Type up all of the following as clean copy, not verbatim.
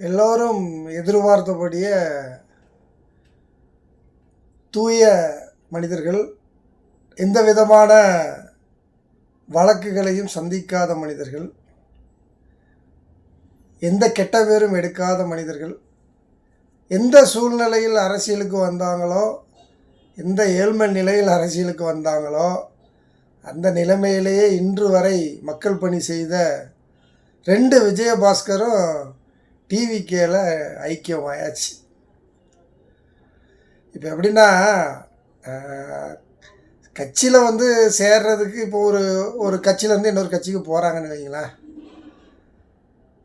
எல்லோரும் எதிர்பார்த்தபடியே தூய மனிதர்கள், எந்த விதமான வழக்குகளையும் சந்திக்காத மனிதர்கள், எந்த கெட்ட பேரும் எடுக்காத மனிதர்கள், எந்த சூழ்நிலையில் அரசியலுக்கு வந்தாங்களோ, எந்த ஏழ்மை நிலையில் அரசியலுக்கு வந்தாங்களோ, அந்த நிலைமையிலேயே இன்று வரை மக்கள் பணி செய்த 2 விஜயபாஸ்கரும் டிவிகேல ஐக்கியமாயாச்சு. இப்போ எப்படின்னா, கட்சியில் சேர்றதுக்கு இப்போ ஒரு கட்சியிலேருந்து இன்னொரு கட்சிக்கு போகிறாங்கன்னு வைங்களேன்.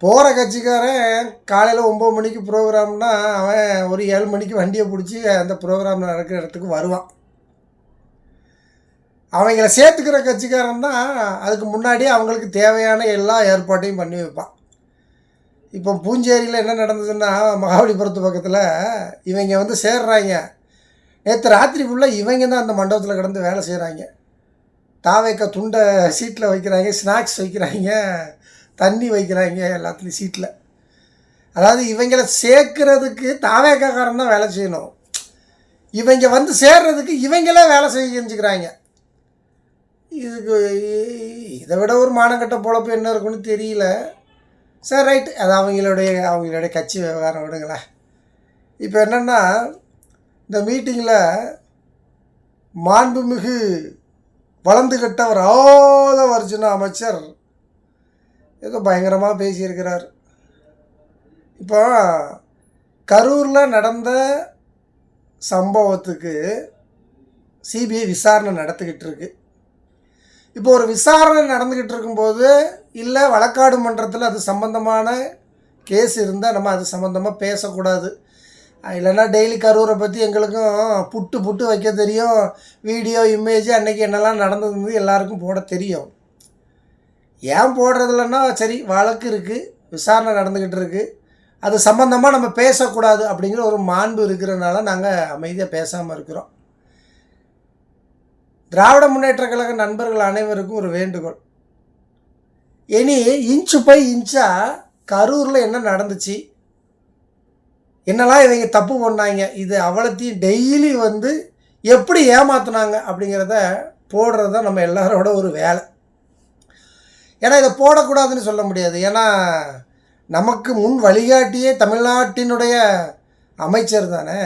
போகிற கட்சிக்காரன் காலையில் 9 மணிக்கு ப்ரோக்ராம்னா அவன் ஒரு 7 மணிக்கு வண்டியை பிடிச்சி அந்த ப்ரோக்ராம் நடக்கிற இடத்துக்கு வருவான். அவங்கள சேர்த்துக்கிற கட்சிக்காரன் தான் அதுக்கு முன்னாடியே அவங்களுக்கு தேவையான எல்லா ஏற்பாட்டையும் பண்ணி வைப்பான். இப்போ பூஞ்சேரியில் என்ன நடந்ததுன்னா, மகாபலிபுரத்து பக்கத்தில் இவங்க சேர்றாங்க. நேற்று ராத்திரி ஃபுல்லாக இவங்க தான் அந்த மண்டபத்தில் கிடந்து வேலை செய்கிறாங்க. தாவேக்க துண்டை சீட்டில் வைக்கிறாங்க, ஸ்நாக்ஸ் வைக்கிறாங்க, தண்ணி வைக்கிறாங்க எல்லாத்துலேயும் சீட்டில். அதாவது இவங்கள சேர்க்கறதுக்கு தாவேக்காரன் தான் வேலை செய்யணும். இவங்க சேர்றதுக்கு இவங்களே வேலை செஞ்சுக்கிறாங்க. இதுக்கு இதை விட ஒரு மானங்கட்ட பொழப்பு என்ன இருக்குன்னு தெரியல. சரி, ரைட்டு, அது அவங்களுடைய கட்சி விவகாரம், விடுங்களேன். இப்போ என்னென்னா, இந்த மீட்டிங்கில் மாண்புமிகு வளர்ந்து கட்டவர் ஆதவர்ஜுன அமைச்சர் ஏதோ பயங்கரமாக பேசியிருக்கிறார். இப்போ கரூரில் நடந்த சம்பவத்துக்கு சிபிஐ விசாரணை நடத்திக்கிட்டு இருக்கு. இப்போ ஒரு விசாரணை நடந்துக்கிட்டு இருக்கும்போது, இல்லை வழக்காடு மன்றத்தில் அது சம்மந்தமான கேஸ் இருந்தால் நம்ம அது சம்மந்தமாக பேசக்கூடாது. இல்லைன்னா டெய்லி கரூரை பற்றி எங்களுக்கும் புட்டு வைக்க தெரியும், வீடியோ இமேஜ் அன்றைக்கி என்னெல்லாம் நடந்தது எல்லாருக்கும் போட தெரியும். ஏன் போடுறதில்லன்னா, சரி வழக்கு இருக்குது, விசாரணை நடந்துக்கிட்டு இருக்குது, அது சம்மந்தமாக நம்ம பேசக்கூடாது அப்படிங்கிற ஒரு மாண்பு இருக்கிறதுனால நாங்கள் அமைதியாக பேசாமல் இருக்கிறோம். திராவிட முன்னேற்ற கழக நண்பர்கள் அனைவருக்கும் ஒரு வேண்டுகோள். இனி இன்ச்சு பை இன்ச்சாக கரூரில் என்ன நடந்துச்சு, என்னெல்லாம் இவங்க தப்பு பண்ணாங்க, இது அவ்வளோத்தையும் டெய்லி எப்படி ஏமாத்துனாங்க அப்படிங்கிறத போடுறது தான் நம்ம எல்லாரோட ஒரு வேலை. ஏன்னா இதை போடக்கூடாதுன்னு சொல்ல முடியாது. ஏன்னா நமக்கு முன் வழிகாட்டியே தமிழ்நாட்டினுடைய அமைச்சர் தானே.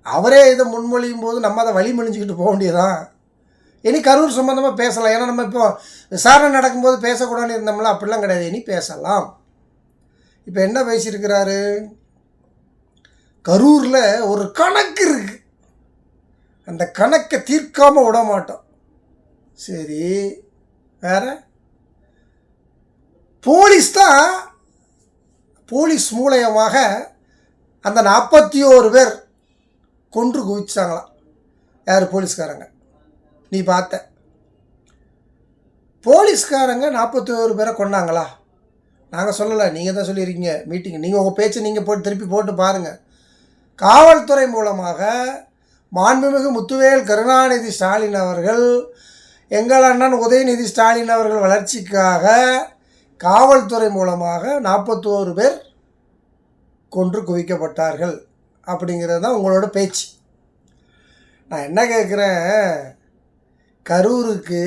அவரே இதை முன்மொழியும் போது நம்ம அதை வழிமொழிஞ்சிக்கிட்டு போக வேண்டியதான். இனி கரூர் சம்மந்தமாக பேசலாம். ஏன்னா நம்ம இப்போ விசாரணை நடக்கும்போது பேசக்கூடாதுன்னு இருந்தோம்ல, அப்படிலாம் கிடையாது, இனி பேசலாம். இப்போ என்ன பேசியிருக்கிறாரு, கரூரில் ஒரு கணக்கு இருக்குது, அந்த கணக்கை தீர்க்காமல் விட மாட்டோம். சரி, வேறு போலீஸ் மூலயமாக அந்த 41 பேர் கொன்று குவிச்சாங்களாம். யார்? போலீஸ்காரங்க. நீ பார்த்த போலீஸ்காரங்க 41 பேரை கொண்டாங்களா? நாங்கள் சொல்லலை, நீங்கள் தான் சொல்லியிருக்கீங்க மீட்டிங். நீங்கள் உங்கள் பேச்சை நீங்கள் திருப்பி போட்டு பாருங்கள். காவல்துறை மூலமாக மாண்புமிகு முத்துவேல் கருணாநிதி ஸ்டாலின் அவர்கள், எங்கள் அண்ணன் உதயநிதி ஸ்டாலின் அவர்கள் வளர்ச்சிக்காக காவல்துறை மூலமாக 41 பேர் கொன்று குவிக்கப்பட்டார்கள் அப்படிங்கிறது தான் உங்களோட பேச்சு. நான் என்ன கேட்குறேன், கரூருக்கு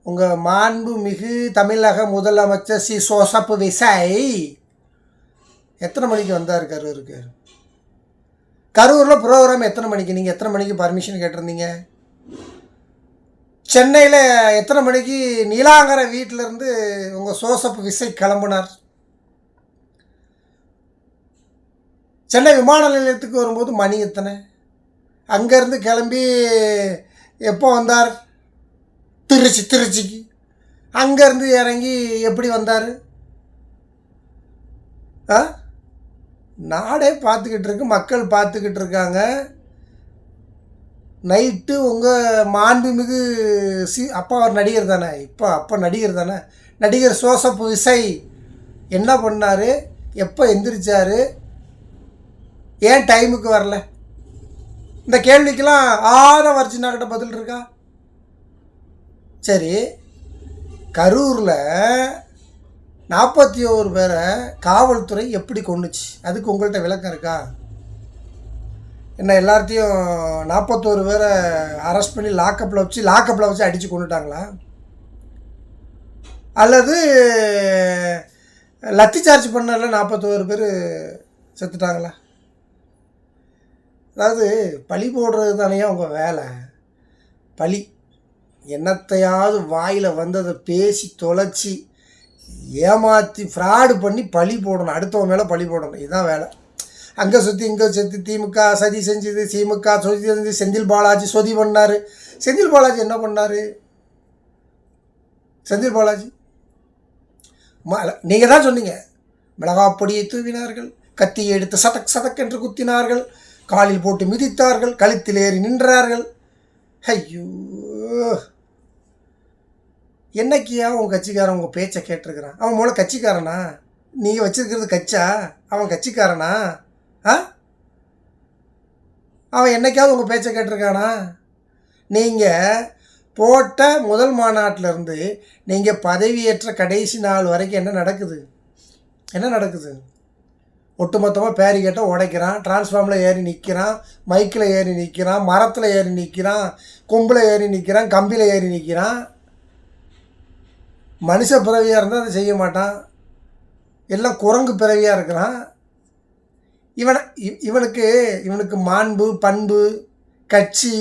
உங்கள் மாண்புமிகு தமிழக முதலமைச்சர் சி சோசப்பு விசை எத்தனை மணிக்கு வந்தார் கரூருக்கு? கரூரில் ப்ரோக்ராம் எத்தனை மணிக்கு? நீங்கள் எத்தனை மணிக்கு பர்மிஷன் கேட்டிருந்தீங்க? சென்னையில் எத்தனை மணிக்கு நீலாங்கரை வீட்டிலேருந்து உங்கள் சோசப்பு விசை கிளம்புனார்? சென்னை விமான நிலையத்துக்கு வரும்போது மணி எத்தனை? அங்கேருந்து கிளம்பி எப்போ வந்தார்? திருச்சிக்கு. அங்கேருந்து இறங்கி எப்படி வந்தார்? நாடே பார்த்துக்கிட்டு இருக்கு, மக்கள் பார்த்துக்கிட்டு இருக்காங்க. நைட்டு உங்கள் மாண்புமிகு அப்பா அவர் நடிகர் தானே, அப்போ நடிகர் தானே, நடிகர் சோசப்பு விசை என்ன பண்ணார், எப்போ எந்திரிச்சார், ஏன் டைமுக்கு வரல? இந்த கேள்விக்கெல்லாம் ஆதவர்ஜுனாக்கிட்ட பதில் இருக்கா? சரி, கரூரில் 41 பேரை காவல்துறை எப்படி கொன்னுச்சு? அதுக்கு உங்கள்கிட்ட விளக்கம் இருக்கா? என்ன எல்லாத்தையும் 41 பேரை அரெஸ்ட் பண்ணி லாக்கப்பில் வச்சு அடித்து கொண்டுட்டாங்களா? அல்லது லத்தி சார்ஜ் பண்ணல 41 பேர் செத்துட்டாங்களா? அதாவது பழி போடுறது தானே அவங்க வேலை. பழி என்னத்தையாவது வாயில் வந்ததை பேசி தொலைச்சி ஏமாற்றி ஃப்ராடு பண்ணி பழி போடணும், அடுத்தவங்க மேலே பழி போடணும். இதுதான் வேலை. அங்கே சுற்றி இங்கே சுற்றி திமுக சதி செஞ்சுது, திமுக சொதி செஞ்சு, செந்தில் பாலாஜி சொதி பண்ணார். செந்தில் பாலாஜி என்ன பண்ணார்? செந்தில் பாலாஜி நீங்கள் தான் சொன்னீங்க, மிளகாப்பொடியை தூவினார்கள், கத்தியை எடுத்து சதக் சதக் என்று குத்தினார்கள், காலில் போட்டு மிதித்தார்கள், கழுத்தில் ஏறி நின்றார்கள். ஐயோ, என்னைக்கியா உங்கள் கட்சிக்காரன் உங்கள் பேச்சை கேட்டிருக்கிறான்? அவன் மூலம் கட்சிக்காரனா? நீங்கள் வச்சிருக்கிறது கட்சா? அவன் கட்சிக்காரனா? அவன் என்னைக்காவது உங்கள் பேச்சை கேட்டிருக்கானா? நீங்கள் போட்ட முதல் மாநாட்டிலேருந்து நீங்கள் பதவியேற்ற கடைசி நாள் வரைக்கும் என்ன நடக்குது? ஒட்டுமொத்தமாக பேரிகேட்டை உடைக்கிறான், டிரான்ஸ்ஃபார்மில் ஏறி நிற்கிறான், மைக்கில் ஏறி நிற்கிறான், மரத்தில் ஏறி நிற்கிறான், கொம்பில் ஏறி நிற்கிறான், கம்பியில் ஏறி நிற்கிறான். மனுஷ பிறவியாக இருந்தால் அதை செய்ய மாட்டான், எல்லாம் குரங்கு பிறவியாக இருக்கிறான். இவனுக்கு மாண்பு, பண்பு, கட்சி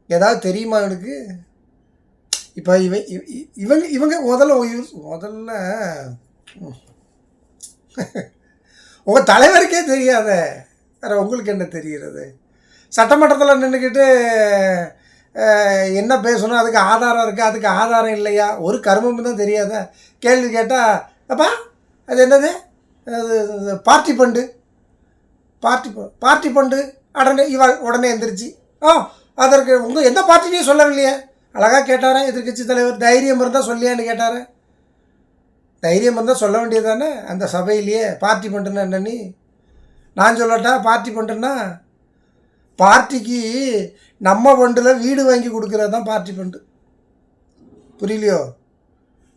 ஏதாவது தெரியுமா இவனுக்கு? இப்போ இவங்க முதல்ல உங்கள் தலைவருக்கே தெரியாத வேறு உங்களுக்கு என்ன தெரிகிறது? சட்டமன்றத்தில் நின்றுக்கிட்டு என்ன பேசணும், அதுக்கு ஆதாரம் இருக்கா, அதுக்கு ஆதாரம் இல்லையா, ஒரு கருமம் தான் தெரியாத. கேள்வி கேட்டால் அப்பா அது என்னது, அது பார்ட்டி பண்டு உடனே எந்திரிச்சு அதற்கு உங்கள் எந்த பார்ட்டினையும் சொல்லவில்லையே. அழகாக கேட்டாரா எதிர்கட்சி தலைவர்? தைரியம் இருந்தால் சொல்லியான்னு கேட்டார். தைரியம் இருந்தால் சொல்ல வேண்டியது தானே அந்த சபையிலேயே. பார்ட்டி பண்ணுன்னா என்ன? நான் சொல்லட்டா? பார்ட்டி பண்ணுன்னா பார்ட்டிக்கு நம்ம ஃபண்டில் வீடு வாங்கி கொடுக்குறது தான் பார்ட்டி ஃபண்டு. புரியலையோ?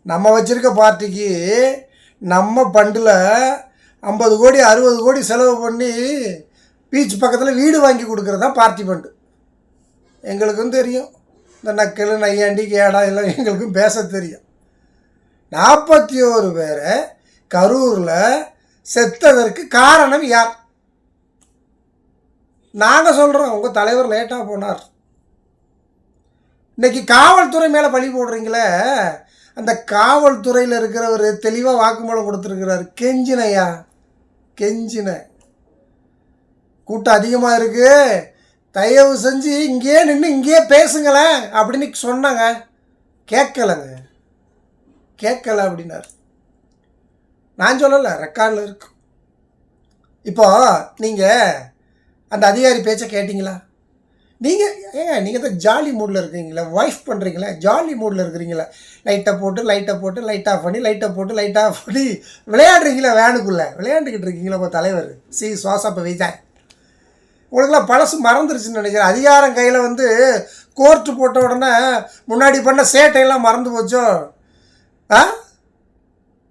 நம்ம வச்சுருக்க பார்ட்டிக்கு நம்ம ஃபண்டில் 50 கோடி 60 கோடி செலவு பண்ணி பீச் பக்கத்தில் வீடு வாங்கி கொடுக்குறது தான் பார்ட்டி ஃபண்டு. எங்களுக்கும் தெரியும், இந்த நக்கல் நையாண்டி கேடா எல்லாம் எங்களுக்கும் பேச தெரியும். 41 பேரை கரூரில் செத்ததற்கு காரணம் யார்? நாங்கள் சொல்கிறோம், உங்கள் தலைவர் லேட்டாக போனார். இன்றைக்கி காவல்துறை மேலே பழி போடுறீங்களே, அந்த காவல்துறையில் இருக்கிறவர் தெளிவாக வாக்குமூலம் கொடுத்துருக்கிறார். கெஞ்சின கூட்டம் அதிகமாக இருக்குது, தயவு செஞ்சு இங்கேயே நின்று இங்கேயே பேசுங்களேன் அப்படின்னு சொன்னாங்க. கேட்கலை அப்படின்னார். நான் சொல்லலை, ரெக்கார்டில் இருக்கு. இப்போ நீங்கள் அந்த அதிகாரி பேச்சை கேட்டிங்களா? நீங்கள் தான் ஜாலி மூடில் இருக்கீங்களா? வைஃப் பண்ணுறீங்களா? ஜாலி மூடில் இருக்கிறீங்களா? லைட்டை போட்டு லைட் ஆஃப் பண்ணி லைட் ஆஃப் பண்ணி விளையாடுறீங்களா? வேனுக்குள்ளே விளையாண்டுக்கிட்டு இருக்கீங்களா? உங்கள் தலைவர் சுவாசப்ப விஜய் உங்களுக்குலாம் பழசு மறந்துருச்சுன்னு நினைக்கிறேன். அதிகாரம் கையில் கோர்ட்டு போட்ட உடனே முன்னாடி பண்ண சேட்டையெல்லாம் மறந்து போச்சோ?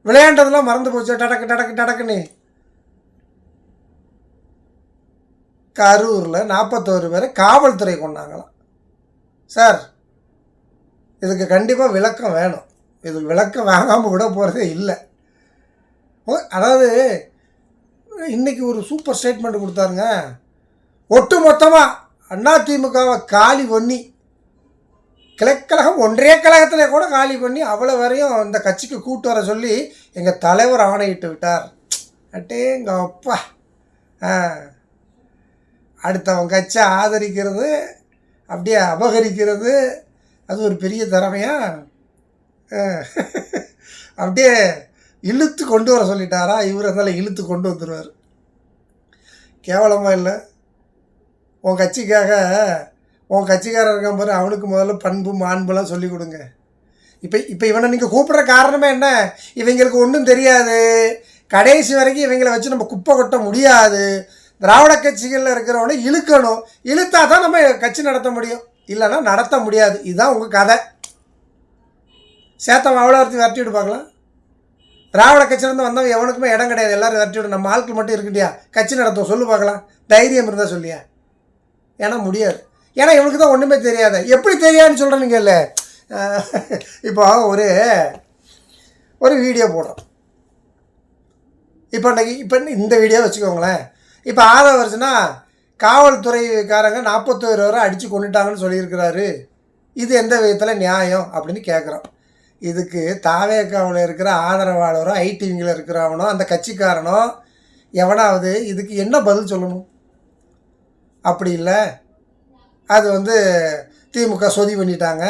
விளையாண்டதெல்லாம் மறந்து போச்சோ? டடக்குன்னு கரூரில் 41 பேரை காவல்துறை கொண்டாங்களாம். சார், இதுக்கு கண்டிப்பாக விளக்கம் வேணும். இதுக்கு விளக்கம் வாங்காமல் கூட போகிறதே இல்லை. அதாவது இன்றைக்கி ஒரு சூப்பர் ஸ்டேட்மெண்ட் கொடுத்தாருங்க. ஒட்டு மொத்தமாக அதிமுகவை காலி பண்ணி, கிளைக்கழகம் ஒன்றே கழகத்தில் கூட காலி பண்ணி அவ்வளோ வரையும் இந்த கட்சிக்கு கூட்டு வர சொல்லி எங்கள் தலைவர் ஆணையிட்டு விட்டார். எங்கள் அப்பா, அடுத்தவன் கட்சியை ஆதரிக்கிறது, அப்படியே அபகரிக்கிறது, அது ஒரு பெரிய திறமையா? அப்படியே இழுத்து கொண்டு வர சொல்லிட்டாரா இவர்? அதனால் இழுத்து கொண்டு வந்துடுவார். கேவலமாக இல்லை? உன் கட்சிக்காரர் இருக்கான் பாரு, அவனுக்கு முதல்ல பண்பு மாண்புலாம் சொல்லிக் கொடுங்க. இப்போ இவனை நீங்கள் கூப்பிட்ற காரணமே என்ன? இவங்களுக்கு ஒன்றும் தெரியாது, கடைசி வரைக்கும் இவங்களை வச்சு நம்ம குப்பை கொட்ட முடியாது. திராவிட கட்சிகளில் இருக்கிறவனை இழுக்கணும், இழுத்தா தான் நம்ம கட்சி நடத்த முடியும், இல்லைன்னா நடத்த முடியாது. இதுதான் உங்கள் கதை. சேத்தம் அவ்வளோ ஒருத்தி விரட்டி விடுப்பாங்களா? திராவிட கட்சியிலேருந்து வந்தவன் எவனுக்குமே இடம் கிடையாது, எல்லோரும் விரட்டி விட, நம்ம ஆட்கள் மட்டும் இருக்குண்டியா கட்சி நடத்தும் சொல்லு பார்க்கலாம், தைரியம் இருந்தால் சொல்லியா? ஏன்னா முடியாது, ஏன்னா இவனுக்கு தான் ஒன்றுமே தெரியாது. எப்படி தெரியாதுன்னு சொல்கிறேன்னு இல்லை. இப்போ ஒரு வீடியோ போடுறோம், இப்போ இந்த வீடியோ வச்சுக்கோங்களேன். இப்போ ஆதவ வருஷனா காவல்துறைக்காரங்க 41 வரை அடித்து கொண்டுட்டாங்கன்னு சொல்லியிருக்கிறாரு, இது எந்த விதத்தில் நியாயம் அப்படின்னு கேட்குறோம். இதுக்கு தாவேக்காவில் இருக்கிற ஆதரவாளரோ ஐடிவிங்கில் இருக்கிறவனோ அந்த கட்சிக்காரனோ எவனாவது இதுக்கு என்ன பதில் சொல்லணும்? அப்படி இல்லை, அது திமுக சொதி பண்ணிட்டாங்க,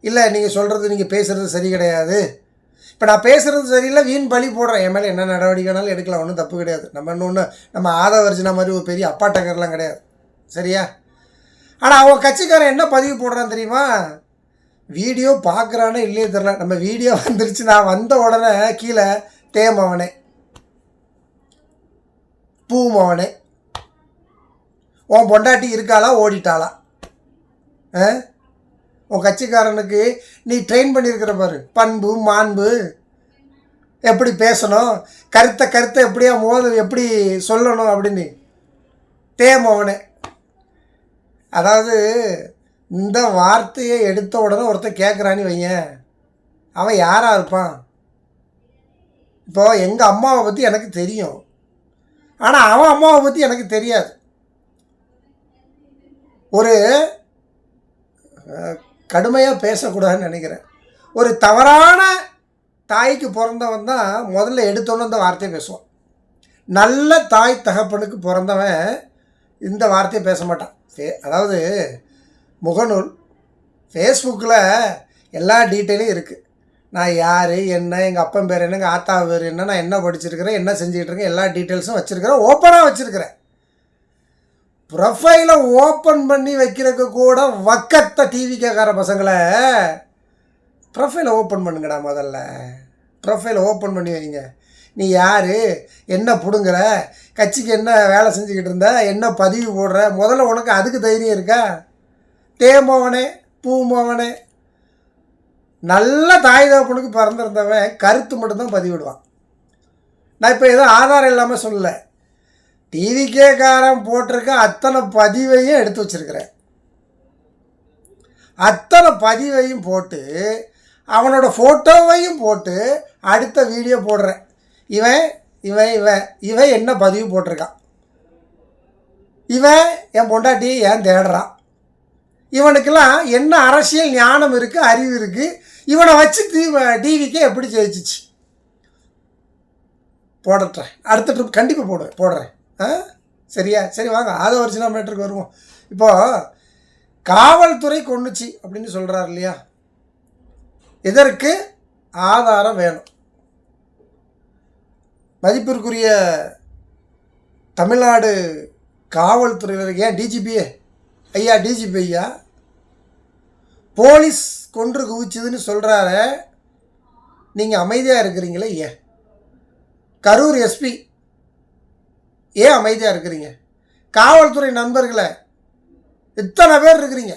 இல்லை நீங்கள் சொல்கிறது நீங்கள் பேசுகிறது சரி கிடையாது, இப்போ நான் பேசுகிறது சரியில்லை வீண் பழி போடுறேன், என் மேலே என்ன நடவடிக்கைனாலும் எடுக்கலாம், ஒன்றும் தப்பு கிடையாது. நம்ம ஆதவர்ஜினா மாதிரி ஒரு பெரிய அப்பாட்டக்கர்லாம் கிடையாது, சரியா? ஆனால் அவன் கட்சிக்காரன் என்ன பதிவு போடுறான் தெரியுமா? வீடியோ பார்க்குறானே இல்லையே தெரில, நம்ம வீடியோ வந்துருச்சு, நான் வந்த உடனே கீழே தேமவனே பூமவனே உன் பொண்டாட்டி இருக்காளா ஓடிட்டாளா? உன் கட்சிக்காரனுக்கு நீ ட்ரெயின் பண்ணியிருக்கிற பாரு, பண்பு மாண்பு, எப்படி பேசணும், கருத்தை எப்படியா எப்படி சொல்லணும் அப்படின்னு. தேமவனே, அதாவது இந்த வார்த்தையை எடுத்த உடனே ஒருத்தன் கேட்குறான்னு வையன், அவன் யாராக இருப்பான்? இப்போது எங்கள் அம்மாவை பற்றி எனக்கு தெரியும், ஆனால் அவன் அம்மாவை பற்றி எனக்கு தெரியாது. ஒரு கடுமையாக பேசக்கூடாதுன்னு நினைக்கிறேன். ஒரு தவறான தாய்க்கு பிறந்தவன் தான் முதல்ல எடுத்தோன்னு இந்த வார்த்தையை பேசுவான். நல்ல தாய் தகப்பனுக்கு பிறந்தவன் இந்த வார்த்தையை பேச மாட்டான். அதாவது முகநூல் ஃபேஸ்புக்கில் எல்லா டீட்டெயிலும் இருக்குது. நான் யார், என்ன, எங்கள் அப்பன் பேர் என்ன, எங்கள் ஆத்தா பேர் என்ன, நான் என்ன படிச்சிருக்கிறேன், என்ன செஞ்சுக்கிட்டு இருக்கேன், எல்லா டீட்டெயில்ஸும் வச்சுருக்கிறேன், ஓப்பனாக வச்சுருக்கிறேன். ப்ரொஃபைலை ஓப்பன் பண்ணி வைக்கிறதுக்கு கூட வக்கத்தை டிவிக்கார பசங்களை ப்ரொஃபைலை ஓப்பன் பண்ணுங்கடா. முதல்ல ப்ரொஃபைலை ஓப்பன் பண்ணி வைங்க. நீ யார், என்ன பிடுங்குற, கட்சிக்கு என்ன வேலை செஞ்சுக்கிட்டு இருந்த, என்ன பதிவு போடுற, முதல்ல உனக்கு அதுக்கு தைரியம் இருக்கா? தேமவனே பூமவனே, நல்ல தாய் தகப்பனுக்கு பிறந்திருந்தவன் கருத்து மட்டும்தான் பதிவிடுவான். நான் இப்போ எதுவும் ஆதாரம் இல்லாமல் சொல்லலை, டிவிக்கேக்காரன் போட்டிருக்க அத்தனை பதிவையும் எடுத்து வச்சுருக்கிறேன். அத்தனை பதிவையும் போட்டு அவனோட ஃபோட்டோவையும் போட்டு அடுத்த வீடியோ போடுறேன். இவன் இவன் இவன் இவன் என்ன பதிவு போட்டிருக்கான், இவன் என் பொண்டாட்டி ஏன் தேடுறான், இவனுக்கெல்லாம் என்ன அரசியல் ஞானம் இருக்குது, அறிவு இருக்குது, இவனை வச்சு டிவிக்கே எப்படி ஜெயிச்சிச்சு போடுறேன். அடுத்த ட்ரிப் கண்டிப்பாக போடுறேன். சரியா? சரி வாங்க ஆதவ அர்ஜுனா மேட்டருக்கு வருவோம். இப்போது காவல்துறை கொண்டுச்சு அப்படின்னு சொல்கிறார் இல்லையா, இதற்கு ஆதாரம் வேணும். மதிப்பிற்குரிய தமிழ்நாடு காவல்துறையில் ஏன் டிஜிபியே ஐயா, டிஜிபி ஐயா போலீஸ் கொன்று குவிச்சுதுன்னு சொல்கிறார, நீங்கள் அமைதியாக இருக்கிறீங்களே ஏன்? கரூர் எஸ்பி ஏன் அமைதியாக இருக்கிறீங்க? காவல்துறை நண்பர்களை இத்தனை பேர் இருக்கிறீங்க.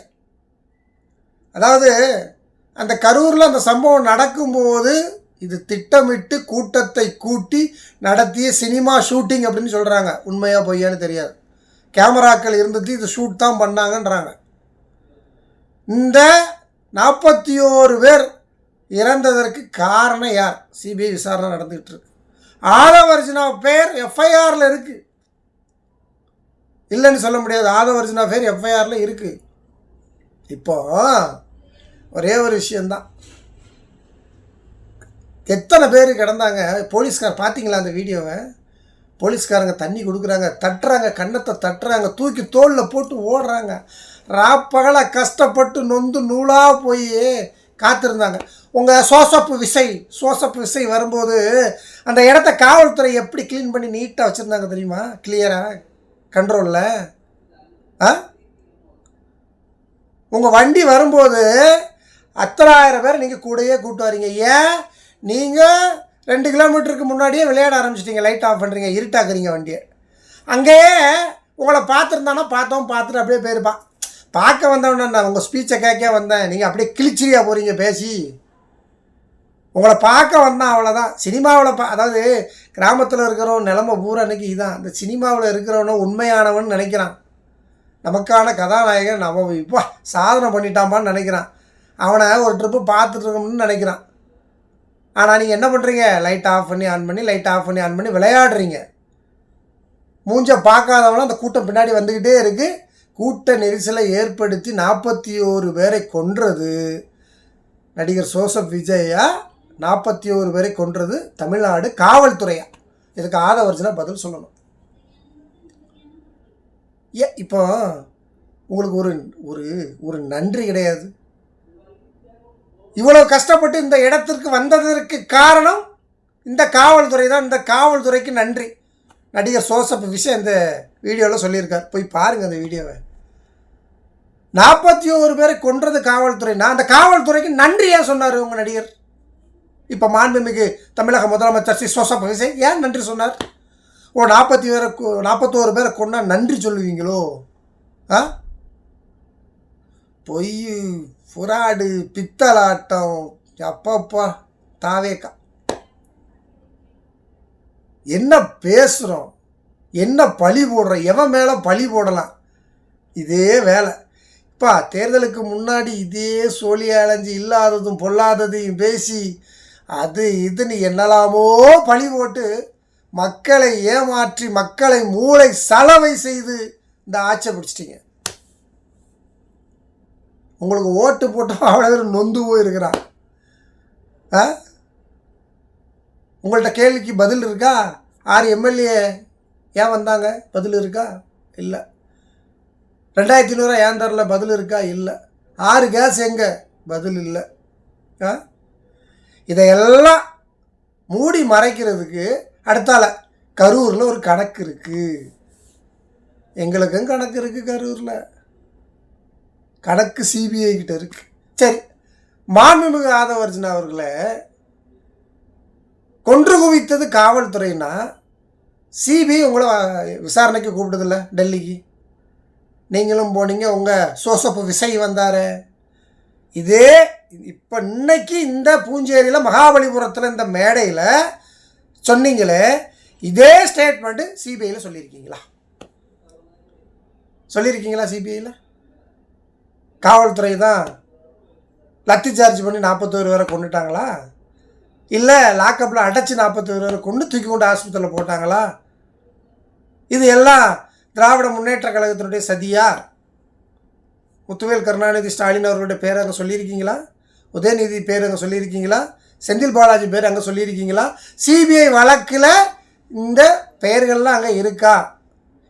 அதாவது அந்த கரூரில் அந்த சம்பவம் நடக்கும்போது இது திட்டமிட்டு கூட்டத்தை கூட்டி நடத்திய சினிமா ஷூட்டிங் அப்படின்னு சொல்கிறாங்க. உண்மையாக பொய்யான்னு தெரியாது. கேமராக்கள் இருந்துட்டு இது ஷூட் தான் பண்ணாங்கன்றாங்க. இந்த 41 பேர் இறந்ததற்கு காரணம் யார்? சிபிஐ விசாரணை நடந்துகிட்டு இருக்கு. ஆதவ அர்ஜுனா பேர் எஃப்ஐஆரில் இருக்குது, இல்லைன்னு சொல்ல முடியாது. ஆதவ அர்ஜுனா பேர் எஃப்ஐஆரில் இருக்குது. இப்போ ஒரே ஒரு விஷயந்தான், எத்தனை பேர் கிடந்தாங்க போலீஸ்கார் பார்த்தீங்களா அந்த வீடியோவை? போலீஸ்காரங்க தண்ணி கொடுக்குறாங்க, தட்டுறாங்க, கன்னத்தை தட்டுறாங்க, தூக்கி தோளில் போட்டு ஓடுறாங்க. ராப்பகலை கஷ்டப்பட்டு நொந்து நூலாக போய் காத்திருந்தாங்க. உங்கள் சோசப்பு விசை வரும்போது அந்த இடத்த காவல்துறை எப்படி க்ளீன் பண்ணி நீட்டாக வச்சுருந்தாங்க தெரியுமா? கிளியராக கண்ட்ரோலில். உங்கள் வண்டி வரும்போது 10,000 பேர் நீங்கள் கூடயே கூப்பிட்டு வரீங்க. ஏன்? நீங்கள் 2 கிலோமீட்டருக்கு முன்னாடியே விளையாட ஆரம்பிச்சிட்டிங்க, லைட் ஆஃப் பண்ணுறீங்க, இருட்டாக்குறீங்க வண்டியை. அங்கேயே உங்களை பார்த்துருந்தானா பார்த்துட்டு அப்படியே போயிருப்பான். பார்க்க வந்தவன நான் உங்கள் ஸ்பீச்சை கேட்க வந்தேன், நீங்கள் அப்படியே கிழிச்சிரியா போகிறீங்க பேசி. உங்களை பார்க்க வந்தான் அவ்வளோதான். சினிமாவில் அதாவது கிராமத்தில் இருக்கிறவன் நிலமை பூரா அன்றைக்கி இதான். இந்த சினிமாவில் இருக்கிறவனும் உண்மையானவன் நினைக்கிறான். நமக்கான கதாநாயகன் நம்ம இப்போ சாதனை பண்ணிட்டான்பான்னு நினைக்கிறான். அவனை ஒரு ட்ரிப்பு பார்த்துட்டு இருக்கணும்னு நினைக்கிறான். ஆனால் நீங்கள் என்ன பண்ணுறீங்க? லைட் ஆஃப் பண்ணி ஆன் பண்ணி லைட் ஆஃப் பண்ணி ஆன் பண்ணி விளையாடுறீங்க. மூஞ்ச பார்க்காதவங்களும் அந்த கூட்டம் பின்னாடி வந்துக்கிட்டே இருக்குது. கூட்ட நெரிசலை ஏற்படுத்தி 41 பேரை கொன்றது நடிகர் ஜோசப் விஜயா. 41 பேரை கொன்றது தமிழ்நாடு காவல்துறையா? இதுக்கு ஆதவர்ஜனா பதில் சொல்லணும். இப்போ உங்களுக்கு ஒரு ஒரு ஒரு நன்றி கிடையாது. இவ்வளோ கஷ்டப்பட்டு இந்த இடத்திற்கு வந்ததற்கு காரணம் இந்த காவல்துறை தான். இந்த காவல்துறைக்கு நன்றி. நடிகர் ஜோசப் விஷயம் இந்த வீடியோவில் சொல்லியிருக்கார். போய் பாருங்கள் அந்த வீடியோவை. 41 பேரை கொன்றது காவல்துறைனா அந்த காவல்துறைக்கு நன்றி ஏன் சொன்னார் உங்கள் நடிகர்? இப்போ மாண்புமிகு தமிழக முதலமைச்சர் ஸ்ரீ ஜோசப் விஜய் ஏன் நன்றி சொன்னார்? 41 பேரை கொண்டா நன்றி சொல்லுவீங்களோ? பொய், புறாடு, பித்தலாட்டம், அப்பப்பா தாவேக்கா. என்ன பேசுகிறோம், என்ன பழி போடுறோம், எவன் மேலே பழி போடலாம், இதே வேலை. இப்போ தேர்தலுக்கு முன்னாடி இதே சோழியை அலைஞ்சி இல்லாததும் பொல்லாததையும் பேசி அது இதுன்னு என்னலாமோ பழி போட்டு மக்களை ஏமாற்றி மக்களை மூளை சலவை செய்து இந்த ஆட்சியை பிடிச்சிட்டிங்க. உங்களுக்கு ஓட்டு போட்டோம் அவ்வளோ பேர் நொந்து போயிருக்கிறான். உங்கள்கிட்ட கேள்விக்கு பதில் இருக்கா? 6 எம்எல்ஏ ஏன் வந்தாங்க? பதில் இருக்கா? இல்லை. 2500 ஏன் தரல? பதில் இருக்கா? இல்லை. 6 கேஸ் எங்கே? பதில் இல்லை. இதையெல்லாம் மூடி மறைக்கிறதுக்கு அடுத்தால கரூரில் ஒரு கணக்கு இருக்குது. எங்களுக்கும் கணக்கு இருக்குது. கரூரில் கணக்கு சிபிஐ கிட்ட இருக்குது. சரி, மாண்புமிகு ஆதவர்ஜனா அவர்களை கொன்று குவித்தது காவல்துறைனா சிபிஐ உங்களை விசாரணைக்கு கூப்பிடுதில்ல டெல்லிக்கு? நீங்களும் போனீங்க, உங்கள் ஜோசப் விஜய் வந்தார். இதே இப்போ இன்னைக்கு இந்த பூஞ்சேரியில் மகாபலிபுரத்தில் இந்த மேடையில் சொன்னீங்களே, இதே ஸ்டேட்மெண்ட்டு சிபிஐயில் சொல்லியிருக்கீங்களா? சொல்லியிருக்கீங்களா? சிபிஐயில் காவல்துறை தான் லத்தி சார்ஜ் பண்ணி 41 பேரை கொண்டுட்டாங்களா? இல்லை லாக்கப்பில் அடைச்சி 41 பேரை கொண்டு தூக்கி கொண்டு ஆஸ்பத்திரியில் போட்டாங்களா? இது எல்லாம் திராவிட முன்னேற்ற கழகத்தினுடைய சதியா? முத்துவேல் கருணாநிதி ஸ்டாலின் அவர்களுடைய பேர் அங்கே சொல்லியிருக்கீங்களா? உதயநிதி பேர் அங்கே சொல்லியிருக்கீங்களா? செந்தில் பாலாஜி பேர் அங்கே சொல்லியிருக்கீங்களா? சிபிஐ வழக்கில் இந்த பெயர்கள்லாம் அங்கே இருக்கா?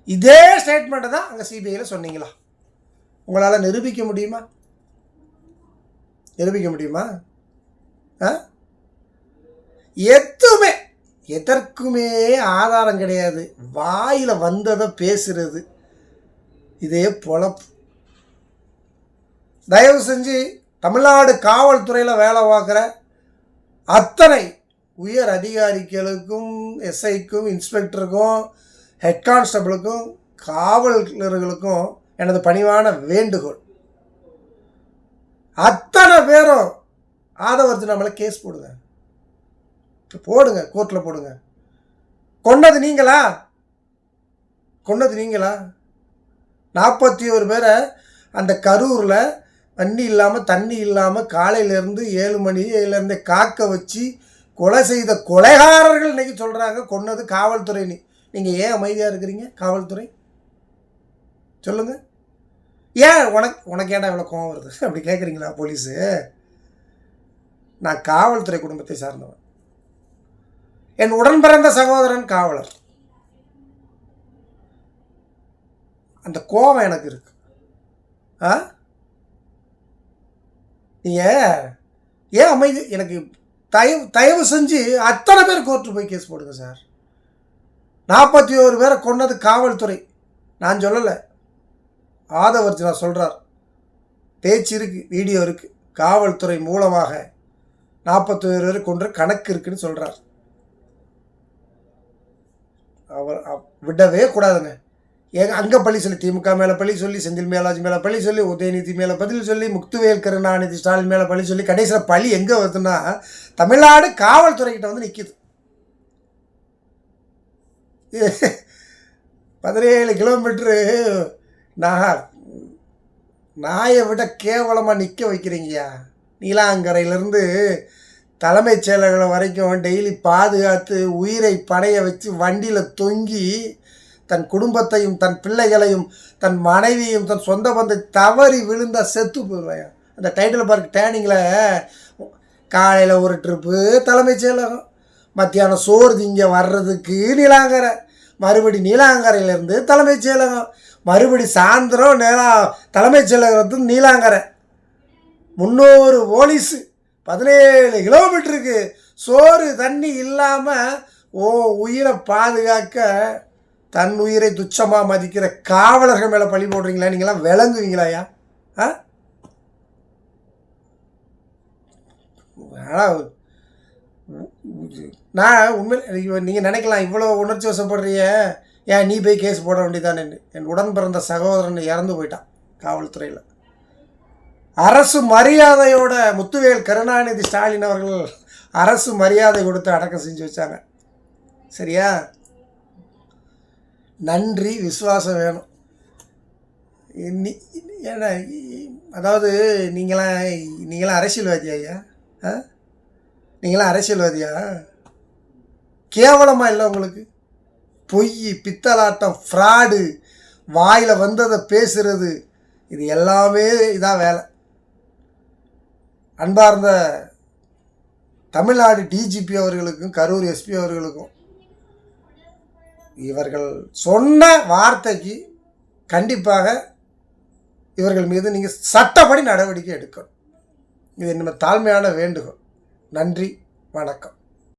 இதே ஸ்டேட்மெண்ட்டை தான் அங்கே சிபிஐயில் சொன்னீங்களா? உங்களால் நிரூபிக்க முடியுமா? நிரூபிக்க முடியுமா? எதுவுமே எதற்குமே ஆதாரம் கிடையாது. வாயில் வந்ததை பேசுறது இதே பொழப்பு. தயவு செஞ்சு தமிழ்நாடு காவல்துறையில் வேலை பார்க்குற அத்தனை உயர் அதிகாரிகளுக்கும், எஸ்ஐக்கும், இன்ஸ்பெக்டருக்கும், ஹெட் கான்ஸ்டபிளுக்கும், காவலர்களுக்கும் எனது பணிவான வேண்டுகோள், அத்தனை பேரும் ஆதவர்ஜனா மேலே கேஸ் போடுங்க. போடுங்க, கோர்ட்டில் போடுங்க. கொன்னது நீங்களா? கொன்னது நீங்களா? 41 பேரை அந்த கரூரில் தண்ணி இல்லாமல் தண்ணி இல்லாமல் காலையிலேருந்து 7 மணிலேருந்து காக்க வச்சு கொலை செய்த கொலைகாரர்கள் இன்றைக்கி சொல்கிறாங்க கொன்னது காவல்துறைன்னு. நீங்கள் ஏன் அமைதியாக இருக்கிறீங்க? காவல்துறை சொல்லுங்கள். ஏன் உனக்கு ஏன்டா இவ்வளோ கோவம் வருது அப்படி கேட்குறீங்களா போலீஸு? நான் காவல்துறை குடும்பத்தை சார்ந்தவன். என் உடன் பிறந்த சகோதரன் காவலர். அந்த கோபம் எனக்கு இருக்கு. ஏன் அமைதி? எனக்கு தயவு செஞ்சு அத்தனை பேர் கோர்ட்டு போய் கேஸ் போடுங்க சார். 41 பேரை கொன்னது காவல்துறை, நான் சொல்லலை. ஆதவர்ஜனா சொல்கிறார், பேச்சு இருக்குது, வீடியோ இருக்குது. காவல்துறை மூலமாக 41 பேர் கொன்ற கணக்கு இருக்குன்னு சொல்கிறார். அவர் விடவே கூடாதுங்க. அங்கே பழி சொல்லி திமுக மேலே பழி சொல்லி, செந்தில் மேலாஜி மேலே பழி சொல்லி, உதயநிதி மேலே பதில் சொல்லி, முத்துவேல் கருணாநிதி ஸ்டாலின் மேலே பழி சொல்லி, கடைசியில் பழி எங்கே வருதுன்னா தமிழ்நாடு காவல்துறைக்கிட்ட வந்து நிற்கிது. 17 கிலோமீட்ரு நாயை விட கேவலமாக நிற்க வைக்கிறீங்கய்யா. நீலாங்கரையிலேருந்து தலைமைச் செயலகம் வரைக்கும் டெய்லி பாதுகாத்து உயிரை பணைய வச்சு வண்டியில் தொங்கி தன் குடும்பத்தையும் தன் பிள்ளைகளையும் தன் மனைவியும் தன் சொந்த பந்தை தவறி விழுந்தால் செத்து போயிடுவாயா. அந்த டைட்டில் பார்க் டேனிங்கில் காலையில் ஒரு ட்ரிப்பு தலைமைச் செயலகம், மத்தியானம் சோறு திங்க வர்றதுக்கு நீலாங்கரை, மறுபடி நீலாங்கரையிலேருந்து தலைமைச் செயலகம், மறுபடி சாயந்தரம் தலைமைச் செயலகத்துக்கு நீலாங்கரை, 300 போலீஸு, 17 கிலோமீட்டருக்கு சோறு தண்ணி இல்லாமல் உயிரை பாதுகாக்க தன் உயிரை துச்சமாக மதிக்கிற காவலர்கள் மேலே பழி போடுறீங்களா? நீங்களாம் விளங்குவீங்களாயா? நான் உண்மையில் நீங்கள் நினைக்கலாம் இவ்வளோ உணர்ச்சி வசப்படுறிய, ஏன் நீ போய் கேஸ் போட வேண்டியதானே. என் உடன் பிறந்த சகோதரன் இறந்து போயிட்டான் காவல்துறையில். அரசு மரியாதையோட முத்துவேல் கருணாநிதி ஸ்டாலின் அவர்கள் அரசு மரியாதை கொடுத்து அடக்கம் செஞ்சு வச்சாங்க. சரியா? நன்றி, விசுவாசம் வேணும். ஏன்னா அதாவது நீங்களாம் அரசியல்வாதியா ஐயா? நீங்களாம் அரசியல்வாதியா? கேவலமாக இல்லை உங்களுக்கு? பொய், பித்தலாட்டம், ஃப்ராடு, வாயில் வந்ததை பேசுகிறது, இது எல்லாமே இதான் வேலை. அன்பார்ந்த தமிழ்நாடு டிஜிபி அவர்களுக்கும் கரூர் எஸ்பி அவர்களுக்கும் இவர்கள் சொன்ன வார்த்தைக்கு கண்டிப்பாக இவர்கள் மீது நீங்கள் சட்டப்படி நடவடிக்கை எடுக்கணும். இது நம்ம தாழ்மையான வேண்டுகோள். நன்றி, வணக்கம்.